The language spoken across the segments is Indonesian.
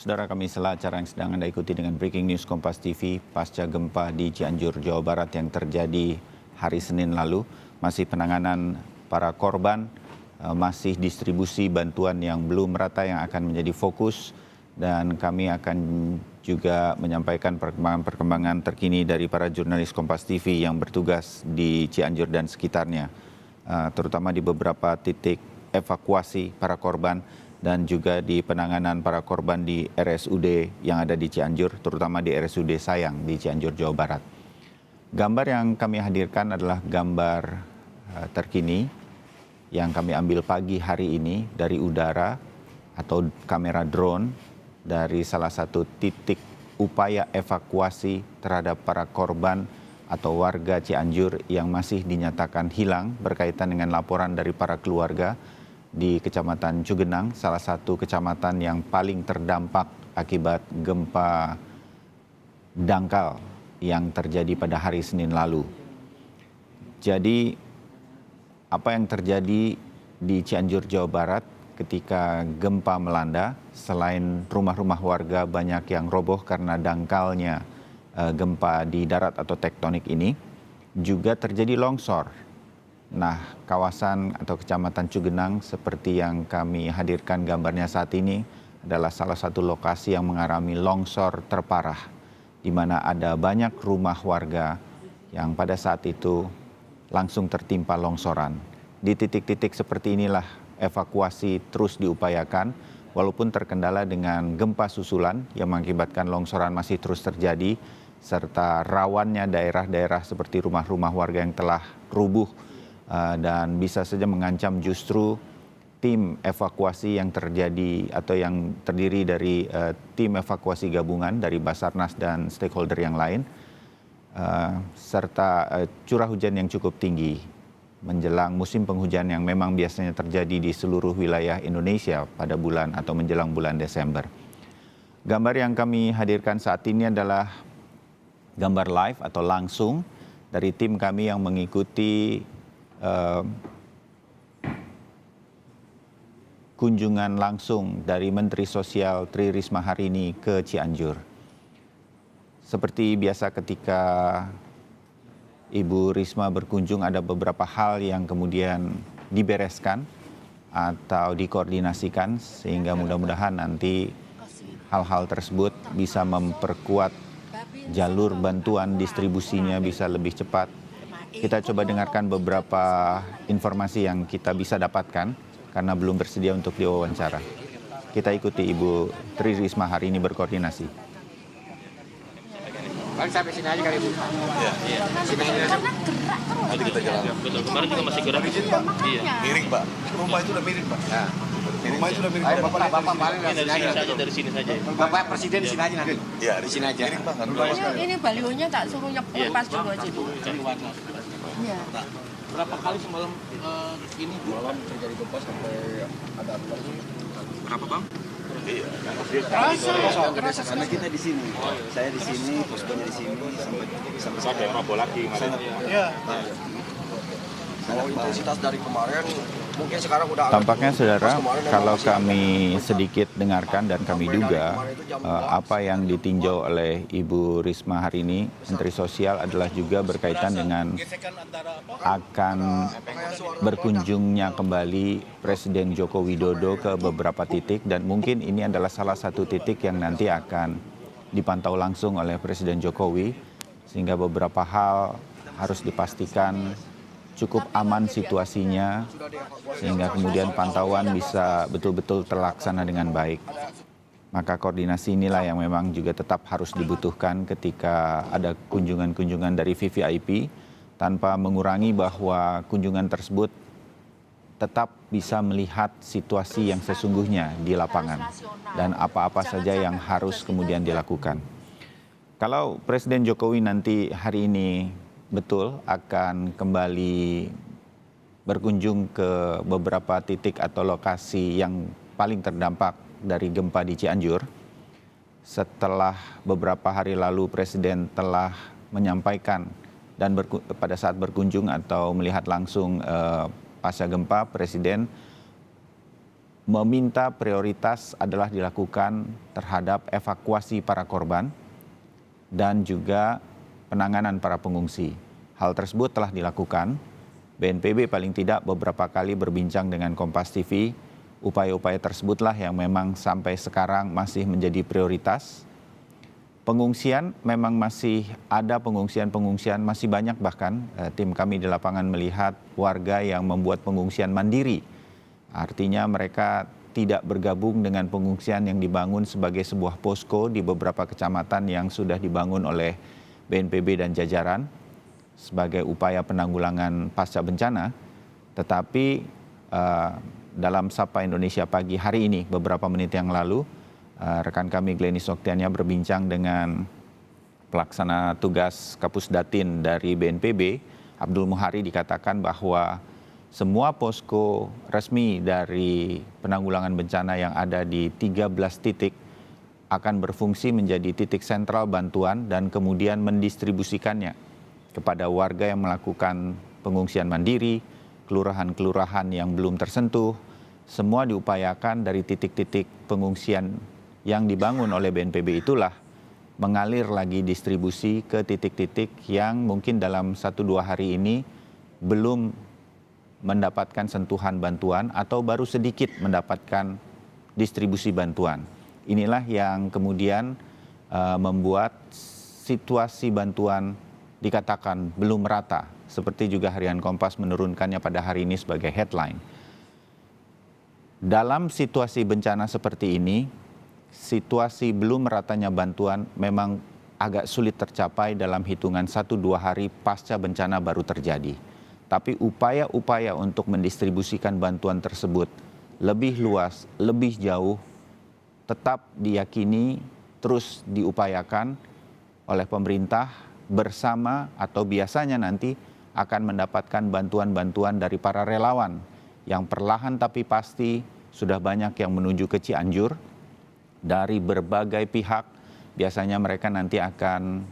Saudara kami sela acara yang sedang Anda ikuti dengan Breaking News Kompas TV pasca gempa di Cianjur, Jawa Barat yang terjadi hari Senin lalu. Masih penanganan para korban, masih distribusi bantuan yang belum merata yang akan menjadi fokus. Dan kami akan juga menyampaikan perkembangan terkini dari para jurnalis Kompas TV yang bertugas di Cianjur dan sekitarnya. Terutama di beberapa titik evakuasi para korban dan juga di penanganan para korban di RSUD yang ada di Cianjur, terutama di RSUD Sayang di Cianjur, Jawa Barat. Gambar yang kami hadirkan adalah gambar terkini yang kami ambil pagi hari ini dari udara atau kamera drone dari salah satu titik upaya evakuasi terhadap para korban atau warga Cianjur yang masih dinyatakan hilang berkaitan dengan laporan dari para keluarga di Kecamatan Cugenang, salah satu kecamatan yang paling terdampak akibat gempa dangkal yang terjadi pada hari Senin lalu. Jadi, apa yang terjadi di Cianjur, Jawa Barat ketika gempa melanda, selain rumah-rumah warga banyak yang roboh karena dangkalnya gempa di darat atau tektonik ini, juga terjadi longsor. Nah, kawasan atau Kecamatan Cugenang seperti yang kami hadirkan gambarnya saat ini adalah salah satu lokasi yang mengalami longsor terparah, di mana ada banyak rumah warga yang pada saat itu langsung tertimpa longsoran. Di titik-titik seperti inilah evakuasi terus diupayakan, walaupun terkendala dengan gempa susulan yang mengakibatkan longsoran masih terus terjadi, serta rawannya daerah-daerah seperti rumah-rumah warga yang telah rubuh dan bisa saja mengancam justru tim evakuasi yang terjadi atau yang terdiri dari tim evakuasi gabungan dari Basarnas dan stakeholder yang lain, serta curah hujan yang cukup tinggi menjelang musim penghujan yang memang biasanya terjadi di seluruh wilayah Indonesia pada bulan atau menjelang bulan Desember. Gambar yang kami hadirkan saat ini adalah gambar live atau langsung dari tim kami yang mengikuti kunjungan langsung dari Menteri Sosial Tri Risma hari ini ke Cianjur. Seperti biasa ketika Ibu Risma berkunjung, ada beberapa hal yang kemudian dibereskan atau dikoordinasikan sehingga mudah-mudahan nanti hal-hal tersebut bisa memperkuat jalur bantuan distribusinya bisa lebih cepat. Kita coba dengarkan beberapa informasi yang kita bisa dapatkan karena belum bersedia untuk diwawancara. Kita ikuti Ibu Tri Risma hari ini berkoordinasi. Bang, sampai sini aja kali Bu. Iya. Sini aja. Nanti kita jalan. Betul, kemarin juga masih gerak. Iya. Miring, Pak. Rumah itu udah miring, Pak. Nah, Rumah itu udah miring. ayo Bapak paling Ini sini aja. dari sini saja. Bapak Presiden di sini aja nanti. Iya, Di sini aja. Miring, Pak. Nggak ada Ini balionya tak suruh lepas dulu aja dulu. Iya. Berapa kali semalam ini Malam terjadi gempa sampai ada berapa bang? Iya. Kerasa karena kita di sini. Saya di sini, poskonya di sini sampai Saya roboh lagi kemarin. intensitas dari kemarin mungkin sekarang udah Tampaknya saudara, kalau kami sedikit dengarkan dan kami duga apa yang ditinjau oleh Ibu Risma hari ini, Menteri Sosial, adalah juga berkaitan dengan akan berkunjungnya kembali Presiden Joko Widodo ke beberapa titik, dan mungkin ini adalah salah satu titik yang nanti akan dipantau langsung oleh Presiden Jokowi, sehingga beberapa hal harus dipastikan cukup aman situasinya, sehingga kemudian pantauan bisa betul-betul terlaksana dengan baik. Maka koordinasi inilah yang memang juga tetap harus dibutuhkan ketika ada kunjungan-kunjungan dari VVIP, tanpa mengurangi bahwa kunjungan tersebut tetap bisa melihat situasi yang sesungguhnya di lapangan dan apa-apa saja yang harus kemudian dilakukan. Kalau Presiden Jokowi nanti hari ini betul akan kembali berkunjung ke beberapa titik atau lokasi yang paling terdampak dari gempa di Cianjur. Setelah beberapa hari lalu Presiden telah menyampaikan dan pada saat berkunjung atau melihat langsung pasca gempa, Presiden meminta prioritas adalah dilakukan terhadap evakuasi para korban dan juga penanganan para pengungsi. Hal tersebut telah dilakukan. BNPB paling tidak beberapa kali berbincang dengan Kompas TV. Upaya-upaya tersebutlah yang memang sampai sekarang masih menjadi prioritas. Pengungsian memang masih ada pengungsian masih banyak, bahkan tim kami di lapangan melihat warga yang membuat pengungsian mandiri. Artinya mereka tidak bergabung dengan pengungsian yang dibangun sebagai sebuah posko di beberapa kecamatan yang sudah dibangun oleh BNPB dan jajaran sebagai upaya penanggulangan pasca bencana. Tetapi dalam Sapa Indonesia Pagi hari ini, beberapa menit yang lalu, rekan kami Glenis Oktiania berbincang dengan pelaksana tugas Kapusdatin dari BNPB, Abdul Muhari, dikatakan bahwa semua posko resmi dari penanggulangan bencana yang ada di 13 titik akan berfungsi menjadi titik sentral bantuan dan kemudian mendistribusikannya kepada warga yang melakukan pengungsian mandiri, kelurahan-kelurahan yang belum tersentuh. Semua diupayakan dari titik-titik pengungsian yang dibangun oleh BNPB itulah mengalir lagi distribusi ke titik-titik yang mungkin dalam 1-2 hari ini belum mendapatkan sentuhan bantuan atau baru sedikit mendapatkan distribusi bantuan. Inilah yang kemudian membuat situasi bantuan dikatakan belum merata, seperti juga Harian Kompas menurunkannya pada hari ini sebagai headline. Dalam situasi bencana seperti ini, situasi belum meratanya bantuan memang agak sulit tercapai dalam hitungan 1-2 hari pasca bencana baru terjadi. Tapi upaya-upaya untuk mendistribusikan bantuan tersebut lebih luas, lebih jauh, tetap diyakini terus diupayakan oleh pemerintah bersama atau biasanya nanti akan mendapatkan bantuan-bantuan dari para relawan yang perlahan tapi pasti sudah banyak yang menuju ke Cianjur dari berbagai pihak. Biasanya mereka nanti akan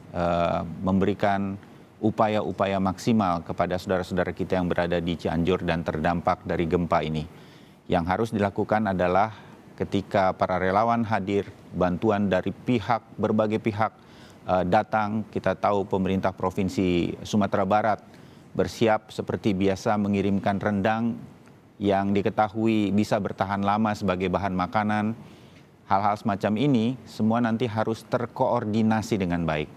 memberikan upaya-upaya maksimal kepada saudara-saudara kita yang berada di Cianjur dan terdampak dari gempa ini. Yang harus dilakukan adalah ketika para relawan hadir, bantuan dari berbagai pihak datang. Kita tahu pemerintah Provinsi Sumatera Barat bersiap seperti biasa mengirimkan rendang yang diketahui bisa bertahan lama sebagai bahan makanan. Hal-hal semacam ini semua nanti harus terkoordinasi dengan baik.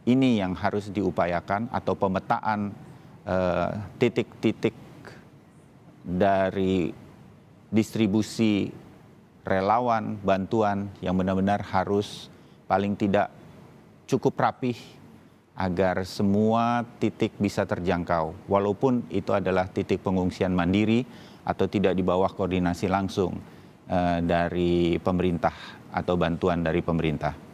Ini yang harus diupayakan, atau pemetaan titik-titik dari distribusi relawan bantuan yang benar-benar harus paling tidak cukup rapih agar semua titik bisa terjangkau. Walaupun itu adalah titik pengungsian mandiri atau tidak di bawah koordinasi langsung dari pemerintah atau bantuan dari pemerintah.